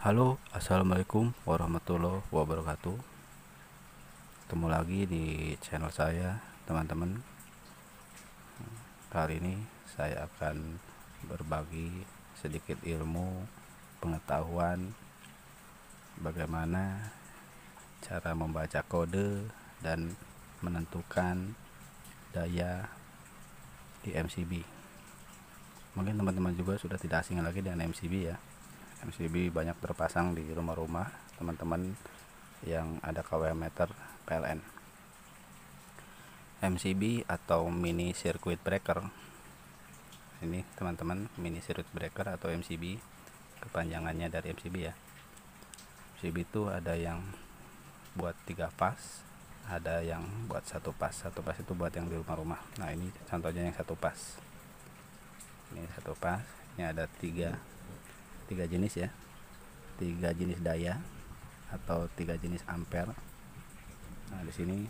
Halo, assalamualaikum warahmatullahi wabarakatuh. Ketemu lagi di channel saya, teman-teman. Kali ini saya akan berbagi sedikit ilmu pengetahuan bagaimana cara membaca kode dan menentukan daya di MCB. Mungkin teman-teman juga sudah tidak asing lagi dengan MCB ya. MCB banyak terpasang di rumah-rumah teman-teman yang ada KW meter PLN. MCB atau mini circuit breaker, ini teman-teman, mini circuit breaker atau MCB, kepanjangannya dari MCB ya. MCB itu ada yang buat 3 pas, ada yang buat 1 pas. 1 pas itu buat yang di rumah-rumah. Nah, ini contohnya yang 1 pas. Ini 1 pas. Ini ada 3 jenis ya. 3 jenis daya atau 3 jenis ampere. Nah, di sini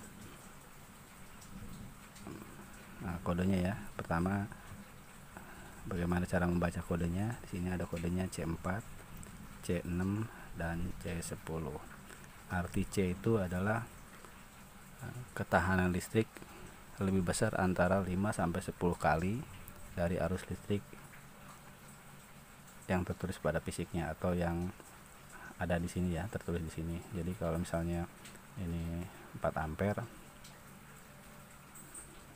kodenya ya. Pertama, bagaimana cara membaca kodenya? Di sini ada kodenya C4, C6 dan C10. Arti C itu adalah ketahanan listrik lebih besar antara 5 sampai 10 kali dari arus listrik yang tertulis pada fisiknya atau yang ada di sini ya, tertulis di sini. Jadi kalau misalnya ini 4 ampere,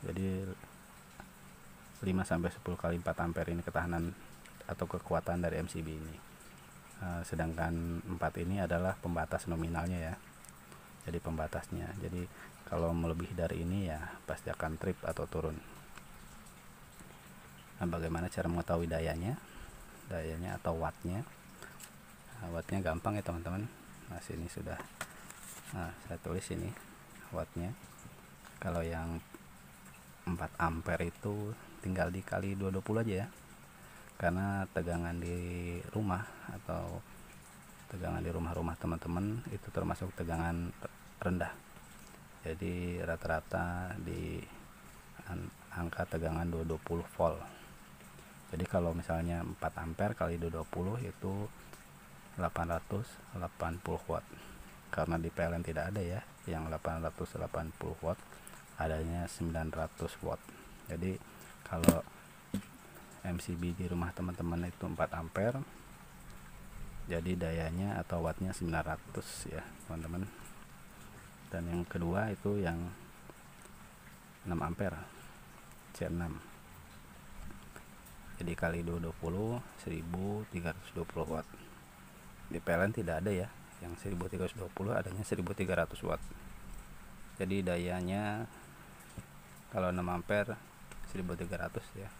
jadi 5 sampai 10 kali 4 ampere ini ketahanan atau kekuatan dari MCB ini. Sedangkan 4 ini adalah pembatas nominalnya ya. Jadi pembatasnya. Jadi kalau melebihi dari ini ya pasti akan trip atau turun. Nah, bagaimana cara mengetahui dayanya? Dayanya atau wattnya? Wattnya gampang ya teman-teman. Nah, sini sudah saya tulis ini wattnya. Kalau yang 4 ampere itu tinggal dikali 220 aja ya, karena tegangan di rumah atau tegangan di rumah-rumah teman-teman itu termasuk tegangan rendah. Jadi rata-rata di angka tegangan 220 volt. Jadi kalau misalnya 4 ampere kali 220 itu 880 watt. Karena di PLN tidak ada ya yang 880 watt, adanya 900 watt. Jadi kalau MCB di rumah teman-teman itu 4 ampere, jadi dayanya atau wattnya 900 ya teman-teman. Dan yang kedua itu yang 6 ampere, C6, jadi kali 220 1320 watt. Di PLN tidak ada ya yang 1320, adanya 1300 watt. Jadi dayanya kalau 6 ampere 1300 ya.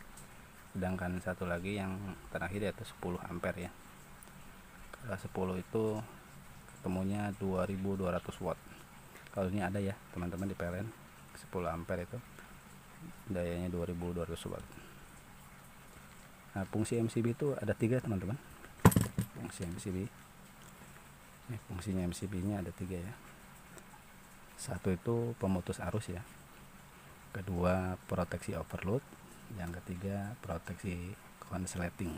Sedangkan satu lagi yang terakhir yaitu 10 ampere ya. Kalau 10 itu ketemunya 2200 watt. Kalau ini ada ya teman-teman di PLN 10 ampere itu dayanya 2200 watt. Nah, fungsi MCB itu ada 3 teman-teman. Fungsi MCB, ini fungsinya MCB nya ada 3 ya. Satu itu pemutus arus ya, kedua proteksi overload, yang ketiga proteksi konsleting.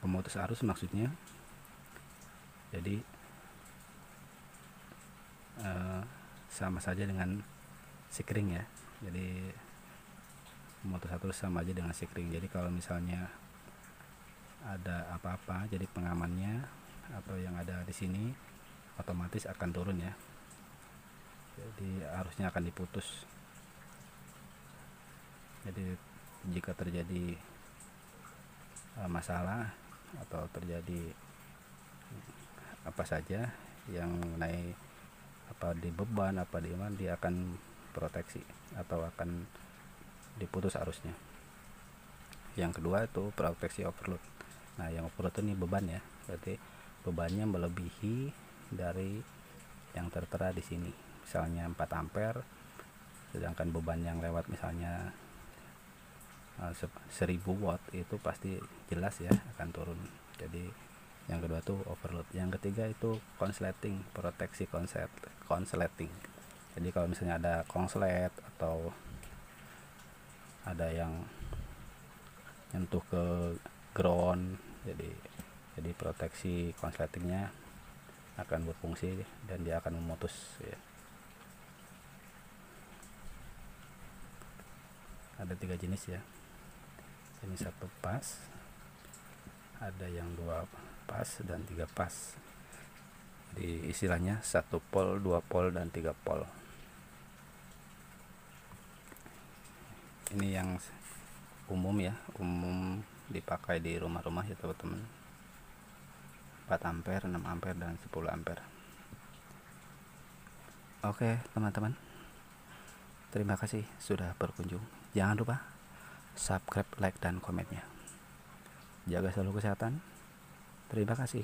Pemutus arus maksudnya jadi sama saja dengan sikring ya. Jadi pemutus arus sama aja dengan sikring. Jadi kalau misalnya ada apa-apa, jadi pengamannya atau yang ada di sini otomatis akan turun ya. Jadi arusnya akan diputus. Jadi jika terjadi masalah atau terjadi apa saja yang naik apa di beban apa di mana, dia akan proteksi atau akan diputus arusnya. Yang kedua itu proteksi overload. Nah, yang overload ini beban ya, berarti bebannya melebihi dari yang tertera di sini. Misalnya 4 ampere, sedangkan beban yang lewat misalnya 1000 watt, itu pasti jelas ya akan turun. Jadi yang kedua tuh overload. Yang ketiga itu konsleting, proteksi konsleting. Jadi kalau misalnya ada konslet atau ada yang nyentuh ke ground Jadi proteksi konsletingnya akan berfungsi dan dia akan memutus ya. Ada 3 jenis ya, ini 1 pas, ada yang 2 pas dan 3 pas. Jadi istilahnya 1 pol, 2 pol dan 3 pol. Ini yang umum ya, umum dipakai di rumah-rumah ya teman-teman. 4 ampere, 6 ampere dan 10 ampere. Oke teman-teman, terima kasih sudah berkunjung. Jangan lupa subscribe, like dan komennya. Jaga selalu kesehatan. Terima kasih.